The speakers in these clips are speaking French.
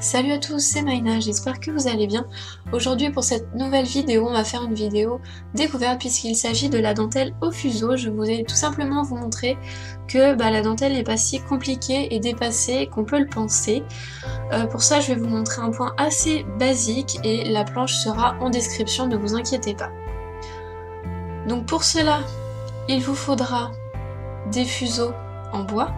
Salut à tous, c'est Maïna, j'espère que vous allez bien. Aujourd'hui pour cette nouvelle vidéo, on va faire une vidéo découverte puisqu'il s'agit de la dentelle au fuseau. Je voulais tout simplement vous montrer que la dentelle n'est pas si compliquée et dépassée qu'on peut le penser. Pour ça, je vais vous montrer un point assez basique et la planche sera en description, ne vous inquiétez pas. Donc pour cela, il vous faudra des fuseaux en bois.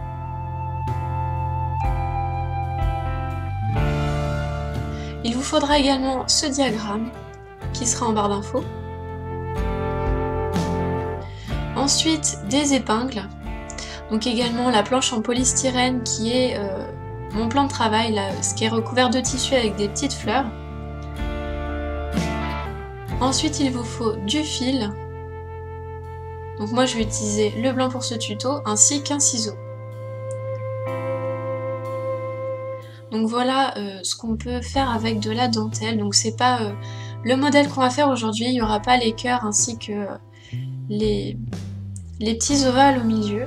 Il vous faudra également ce diagramme qui sera en barre d'infos. Ensuite des épingles, donc également la planche en polystyrène qui est mon plan de travail, là, ce qui est recouvert de tissu avec des petites fleurs. Ensuite il vous faut du fil, donc moi je vais utiliser le blanc pour ce tuto ainsi qu'un ciseau. Donc voilà ce qu'on peut faire avec de la dentelle. Donc c'est pas le modèle qu'on va faire aujourd'hui, il n'y aura pas les cœurs ainsi que les petits ovales au milieu.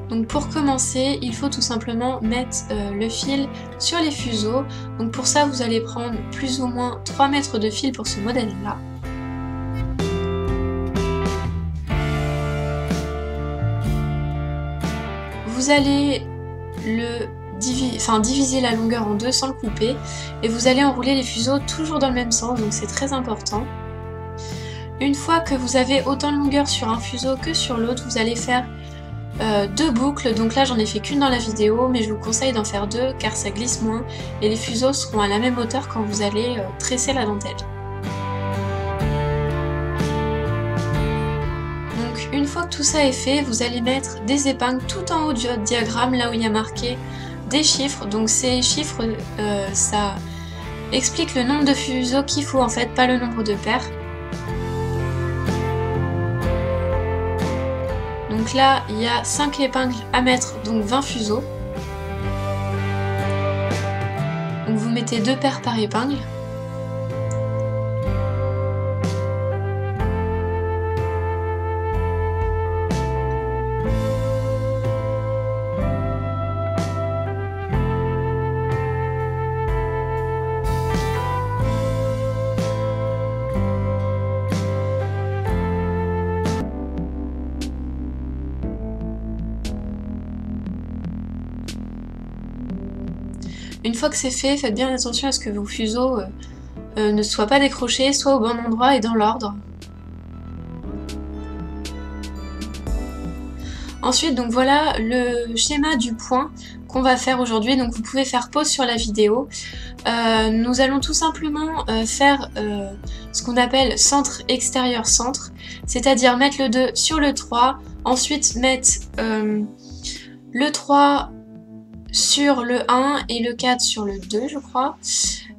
Donc pour commencer, il faut tout simplement mettre le fil sur les fuseaux. Donc pour ça, vous allez prendre plus ou moins 3 mètres de fil pour ce modèle-là. Vous allez diviser la longueur en deux sans le couper et vous allez enrouler les fuseaux toujours dans le même sens, donc c'est très important. Une fois que vous avez autant de longueur sur un fuseau que sur l'autre, vous allez faire deux boucles. Donc là j'en ai fait qu'une dans la vidéo, mais je vous conseille d'en faire deux car ça glisse moins et les fuseaux seront à la même hauteur quand vous allez tresser la dentelle. Une fois que tout ça est fait, vous allez mettre des épingles tout en haut du diagramme, là où il y a marqué des chiffres. Donc ces chiffres, ça explique le nombre de fuseaux qu'il faut en fait, pas le nombre de paires. Donc là, il y a 5 épingles à mettre, donc 20 fuseaux. Donc vous mettez 2 paires par épingle. Une fois que c'est fait, faites bien attention à ce que vos fuseaux ne soient pas décrochés, soit au bon endroit et dans l'ordre. Ensuite, donc voilà le schéma du point qu'on va faire aujourd'hui. Donc vous pouvez faire pause sur la vidéo. Nous allons tout simplement faire ce qu'on appelle centre extérieur centre, c'est-à-dire mettre le 2 sur le 3, ensuite mettre le 3 sur le 1 et le 4 sur le 2 je crois,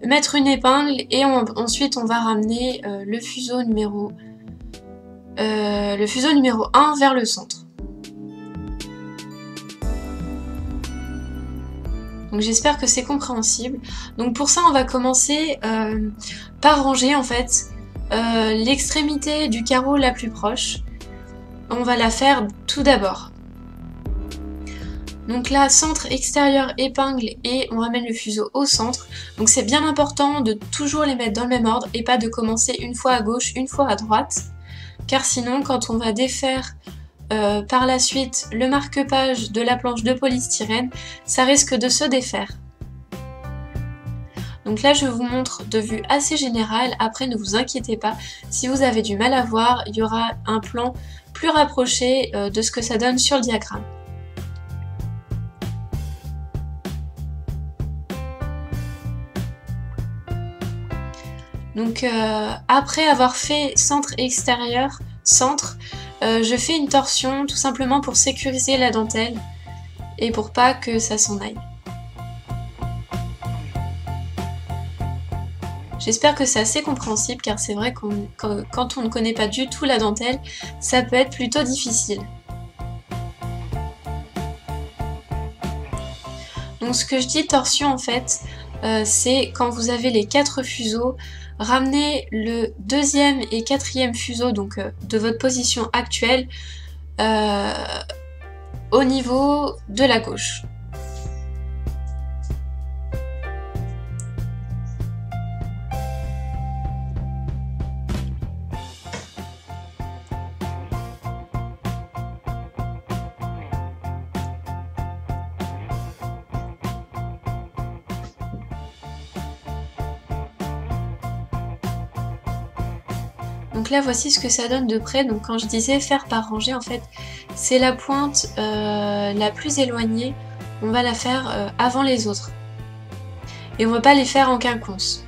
mettre une épingle et ensuite on va ramener le fuseau numéro 1 vers le centre. Donc j'espère que c'est compréhensible. Donc pour ça on va commencer par ranger en fait l'extrémité du carreau la plus proche. On va la faire tout d'abord. Donc là, centre extérieur épingle et on ramène le fuseau au centre. Donc c'est bien important de toujours les mettre dans le même ordre et pas de commencer une fois à gauche, une fois à droite. Car sinon, quand on va défaire par la suite le marque-page de la planche de polystyrène, ça risque de se défaire. Donc là, je vous montre de vue assez générale. Après, ne vous inquiétez pas, si vous avez du mal à voir, il y aura un plan plus rapproché de ce que ça donne sur le diagramme. Donc après avoir fait centre extérieur, centre, je fais une torsion tout simplement pour sécuriser la dentelle et pour pas que ça s'en aille. J'espère que c'est assez compréhensible car c'est vrai que quand on ne connaît pas du tout la dentelle, ça peut être plutôt difficile. Donc ce que je dis torsion en fait, c'est quand vous avez les 4 fuseaux, ramenez le 2e et 4e fuseau donc de votre position actuelle au niveau de la gauche. Donc là voici ce que ça donne de près. Donc quand je disais faire par rangée, en fait c'est la pointe la plus éloignée, on va la faire avant les autres. Et on ne va pas les faire en quinconce.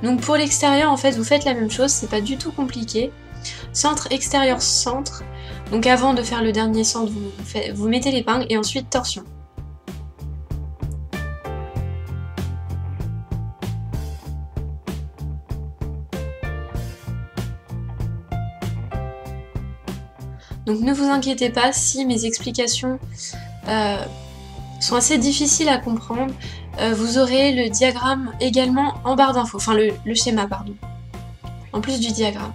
Donc pour l'extérieur, en fait, vous faites la même chose, c'est pas du tout compliqué. Centre, extérieur, centre. Donc avant de faire le dernier centre, vous mettez l'épingle et ensuite torsion. Donc ne vous inquiétez pas si mes explications sont assez difficiles à comprendre. Vous aurez le diagramme également en barre d'infos, enfin le schéma pardon, en plus du diagramme.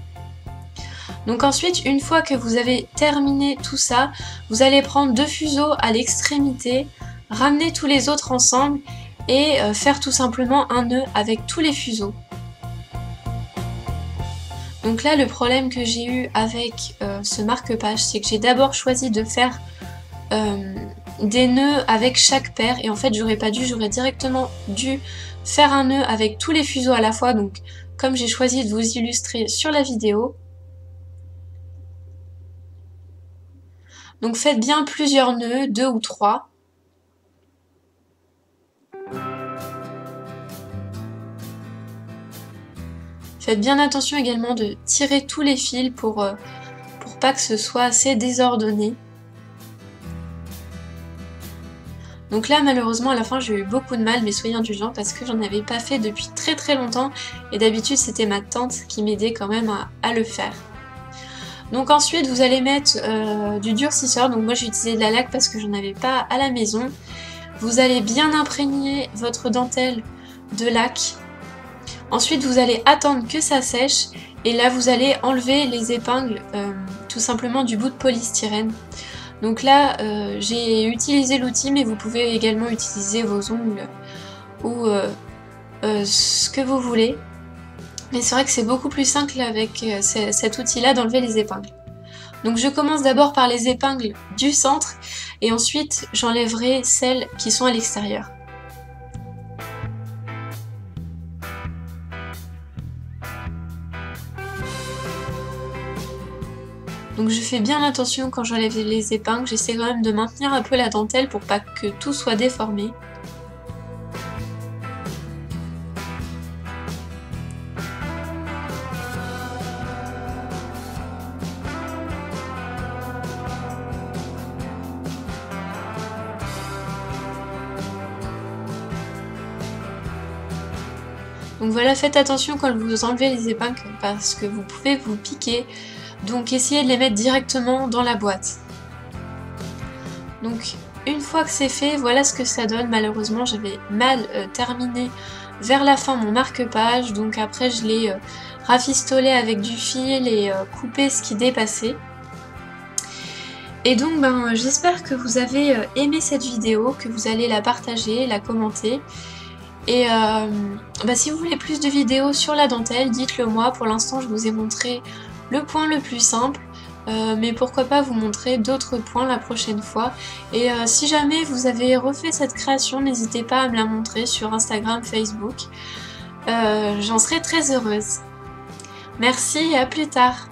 Donc ensuite, une fois que vous avez terminé tout ça, vous allez prendre 2 fuseaux à l'extrémité, ramener tous les autres ensemble et faire tout simplement un nœud avec tous les fuseaux. Donc là, le problème que j'ai eu avec ce marque-page, c'est que j'ai d'abord choisi de faire des nœuds avec chaque paire, et en fait j'aurais pas dû, j'aurais directement dû faire un nœud avec tous les fuseaux à la fois. Donc comme j'ai choisi de vous illustrer sur la vidéo, donc faites bien plusieurs nœuds, 2 ou 3. Faites bien attention également de tirer tous les fils pour pas que ce soit assez désordonné. Donc là malheureusement à la fin j'ai eu beaucoup de mal, mais soyez indulgents parce que j'en avais pas fait depuis très longtemps et d'habitude c'était ma tante qui m'aidait quand même à le faire. Donc ensuite vous allez mettre du durcisseur, donc moi j'ai utilisé de la laque parce que j'en avais pas à la maison. Vous allez bien imprégner votre dentelle de laque. Ensuite vous allez attendre que ça sèche et là vous allez enlever les épingles tout simplement du bout de polystyrène. Donc là j'ai utilisé l'outil, mais vous pouvez également utiliser vos ongles ou ce que vous voulez. Mais c'est vrai que c'est beaucoup plus simple avec cet outil là d'enlever les épingles. Donc je commence d'abord par les épingles du centre et ensuite j'enlèverai celles qui sont à l'extérieur. Donc je fais bien attention quand j'enlève les épingles, j'essaie quand même de maintenir un peu la dentelle pour pas que tout soit déformé. Donc voilà, faites attention quand vous enlevez les épingles parce que vous pouvez vous piquer. Donc essayez de les mettre directement dans la boîte. Donc une fois que c'est fait, voilà ce que ça donne. Malheureusement j'avais mal terminé vers la fin mon marque-page, donc après je l'ai rafistolé avec du fil et coupé ce qui dépassait. Et donc j'espère que vous avez aimé cette vidéo, que vous allez la partager, la commenter. Et si vous voulez plus de vidéos sur la dentelle, dites-le moi. Pour l'instant je vous ai montré le point le plus simple, mais pourquoi pas vous montrer d'autres points la prochaine fois. Et si jamais vous avez refait cette création, n'hésitez pas à me la montrer sur Instagram, Facebook. J'en serai très heureuse. Merci et à plus tard.